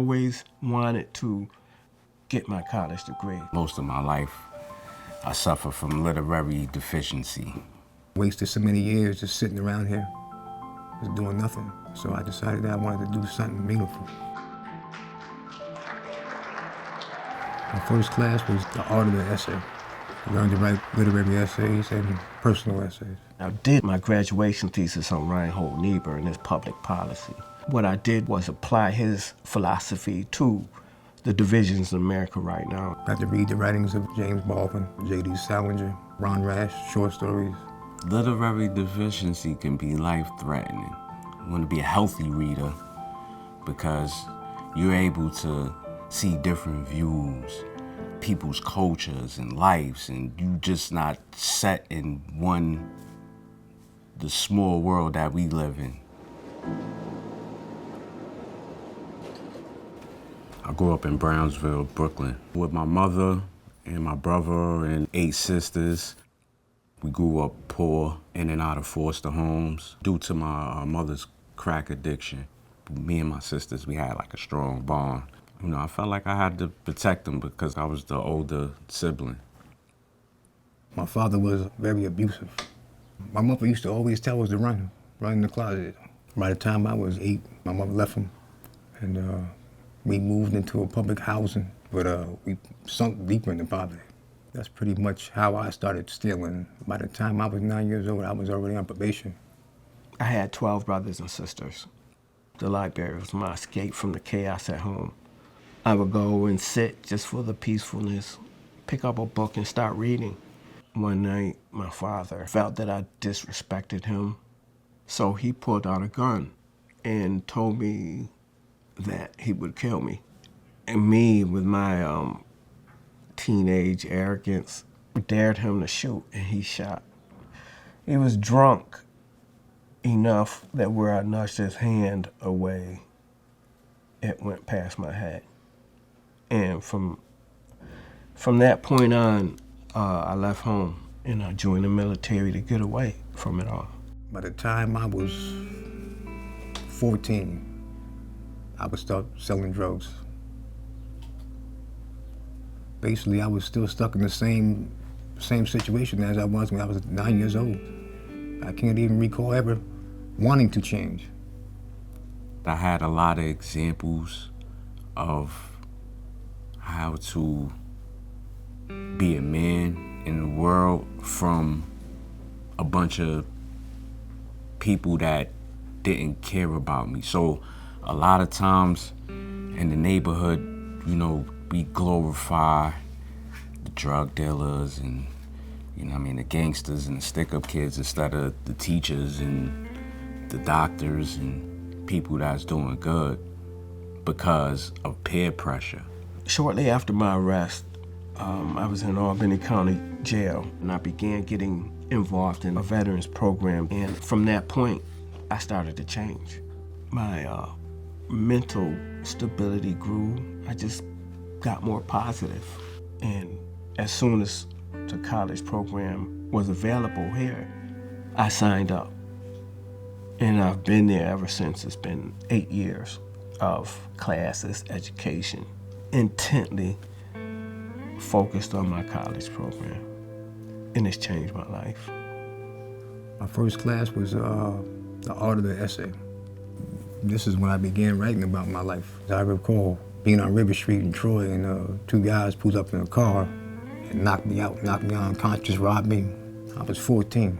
always wanted to get my college degree. Most of my life, I suffer from literary deficiency. Wasted so many years just sitting around here, just doing nothing. So I decided that I wanted to do something meaningful. My first class was the art of the essay. I learned to write literary essays and personal essays. I did my graduation thesis on Reinhold Niebuhr and his public policy. What I did was apply his philosophy to the divisions in America right now. I had to read the writings of James Baldwin, J.D. Salinger, Ron Rash, short stories. Literary deficiency can be life-threatening. You want to be a healthy reader because you're able to see different views, people's cultures and lives, and you just not set in the small world that we live in. I grew up in Brownsville, Brooklyn, with my mother and my brother and 8 sisters. We grew up poor, in and out of foster homes. Due to my mother's crack addiction, me and my sisters, we had like a strong bond. You know, I felt like I had to protect them because I was the older sibling. My father was very abusive. My mother used to always tell us to run in the closet. By the time I was 8, my mother left him, and we moved into a public housing, but we sunk deeper into poverty. That's pretty much how I started stealing. By the time I was 9 years old, I was already on probation. I had 12 brothers and sisters. The library was my escape from the chaos at home. I would go and sit just for the peacefulness, pick up a book and start reading. One night, my father felt that I disrespected him, so he pulled out a gun and told me that he would kill me. And me, with my teenage arrogance, dared him to shoot, and he shot. He was drunk enough that where I nudged his hand away, it went past my head. And from that point on, I left home and I joined the military to get away from it all. By the time I was 14, I would start selling drugs. Basically, I was still stuck in the same situation as I was when I was 9 years old. I can't even recall ever wanting to change. I had a lot of examples of how to be a man in the world from a bunch of people that didn't care about me. So a lot of times in the neighborhood, you know, we glorify the drug dealers and, you know what I mean, the gangsters and the stick-up kids instead of the teachers and the doctors and people that's doing good because of peer pressure. Shortly after my arrest, I was in Albany County Jail, and I began getting involved in a veterans program. And from that point, I started to change. My mental stability grew. I just got more positive. And as soon as the college program was available here, I signed up. And I've been there ever since. It's been 8 years of classes, education, intently focused on my college program. And it's changed my life. My first class was the art of the essay. This is when I began writing about my life. I recall being on River Street in Troy, and 2 guys pulled up in a car and knocked me out, knocked me unconscious, robbed me. I was 14.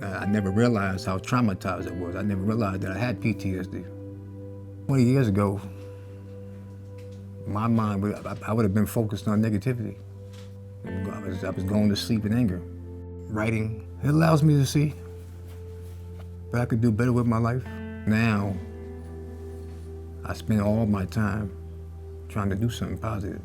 I never realized how traumatized I was. I never realized that I had PTSD. 20 years ago, my mind, I would have been focused on negativity. I was going to sleep in anger. Writing, it allows me to see that I could do better with my life. Now, I spend all my time trying to do something positive.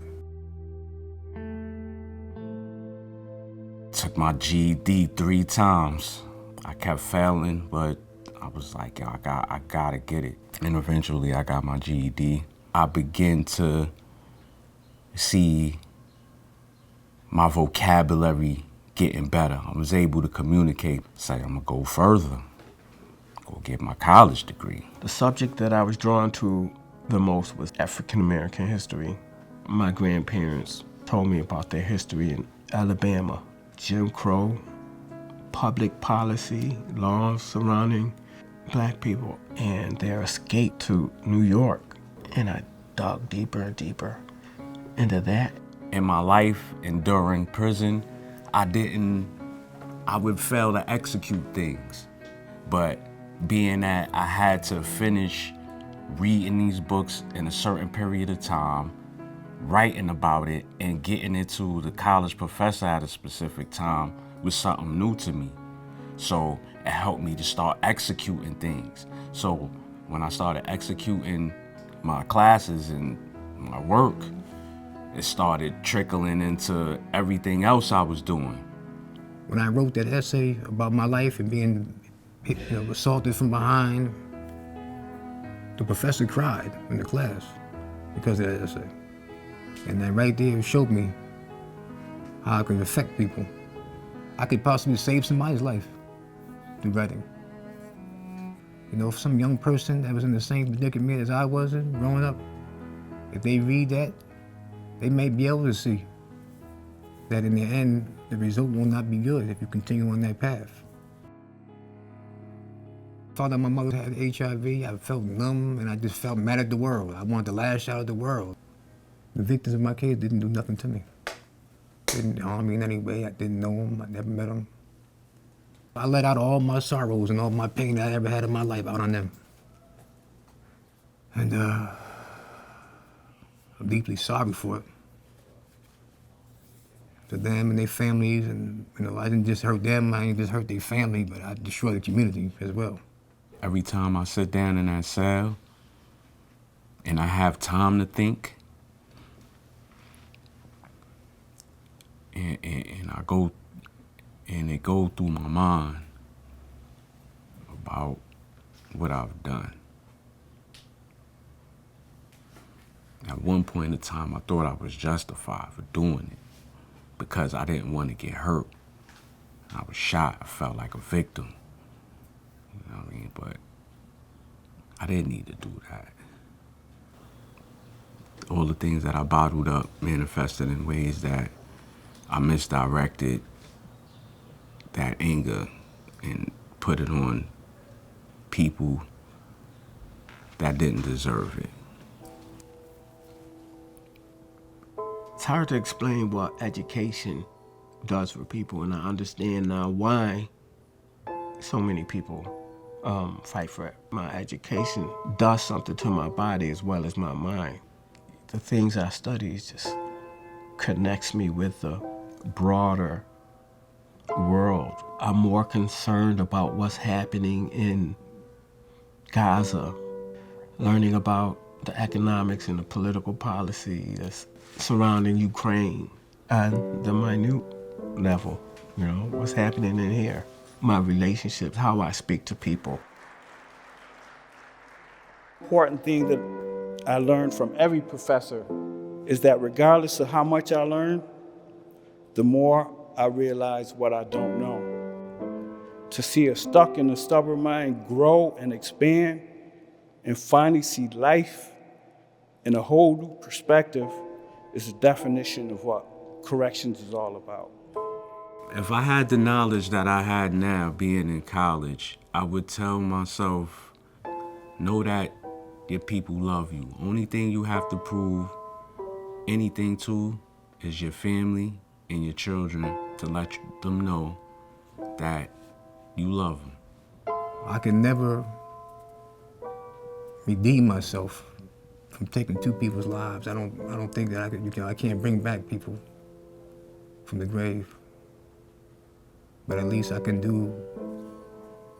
Took my GED 3 times. I kept failing, but I was like, yo, I gotta get it. And eventually I got my GED. I began to see my vocabulary getting better. I was able to communicate, say, I'm gonna go further, go get my college degree. The subject that I was drawn to the most was African American history. My grandparents told me about their history in Alabama, Jim Crow, public policy, laws surrounding black people, and their escape to New York. And I dug deeper and deeper into that. In my life and during prison, I would fail to execute things. But being that I had to finish reading these books in a certain period of time, writing about it, and getting it to the college professor at a specific time was something new to me. So it helped me to start executing things. So when I started executing my classes and my work, it started trickling into everything else I was doing. When I wrote that essay about my life and being assaulted from behind, the professor cried in the class because of that essay. And that right there showed me how I could affect people. I could possibly save somebody's life through writing. If some young person that was in the same predicament as I was in growing up, if they read that, they may be able to see that in the end, the result will not be good if you continue on that path. I thought that my mother had HIV, I felt numb, and I just felt mad at the world. I wanted to lash out at the world. The victims of my case didn't do nothing to me. Didn't harm me in any way. I didn't know them, I never met them. I let out all my sorrows and all my pain that I ever had in my life out on them. And I'm deeply sorry for it. To them and their families, and I didn't just hurt them, I didn't just hurt their family, but I destroyed the community as well. Every time I sit down in that cell and I have time to think, and I go, and it go through my mind about what I've done. At one point in time, I thought I was justified for doing it because I didn't want to get hurt. I was shot. I felt like a victim. You know what I mean? But I didn't need to do that. All the things that I bottled up manifested in ways that I misdirected that anger and put it on people that didn't deserve it. It's hard to explain what education does for people, and I understand now why so many people fight for it. My education does something to my body as well as my mind. The things I study just connects me with the broader world. I'm more concerned about what's happening in Gaza, learning about the economics and the political policy that's surrounding Ukraine at the minute level, what's happening in here, my relationships, how I speak to people. Important thing that I learned from every professor is that regardless of how much I learn, the more I realize what I don't know. To see a stuck and a stubborn mind grow and expand and finally see life in a whole new perspective is the definition of what corrections is all about. If I had the knowledge that I had now being in college, I would tell myself, know that your people love you. Only thing you have to prove anything to is your family and your children, to let them know that you love them. I can never redeem myself from taking two people's lives. I don't think that I can't bring back people from the grave. But at least I can do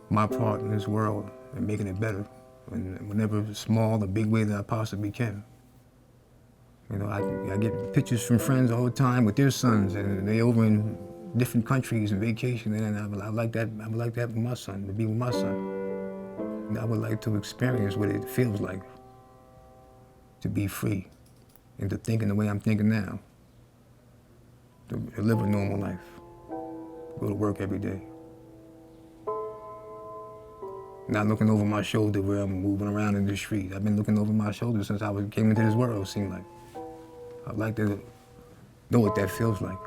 my part in this world and making it better, in whatever small or big way that I possibly can. I get pictures from friends all the time with their sons, and they over in different countries and vacation, and I would like that with my son, to be with my son. And I would like to experience what it feels like to be free and to think in the way I'm thinking now, to live a normal life, go to work every day, Not looking over my shoulder where I'm moving around in the street. I've been looking over my shoulder since came into this world, it seemed like. I'd like to know what that feels like.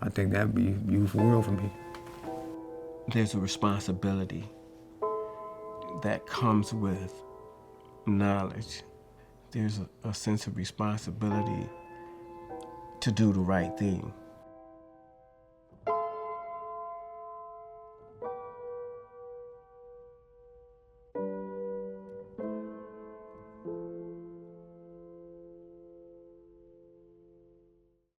I think that'd be a beautiful world for me. There's a responsibility that comes with knowledge. There's a sense of responsibility to do the right thing.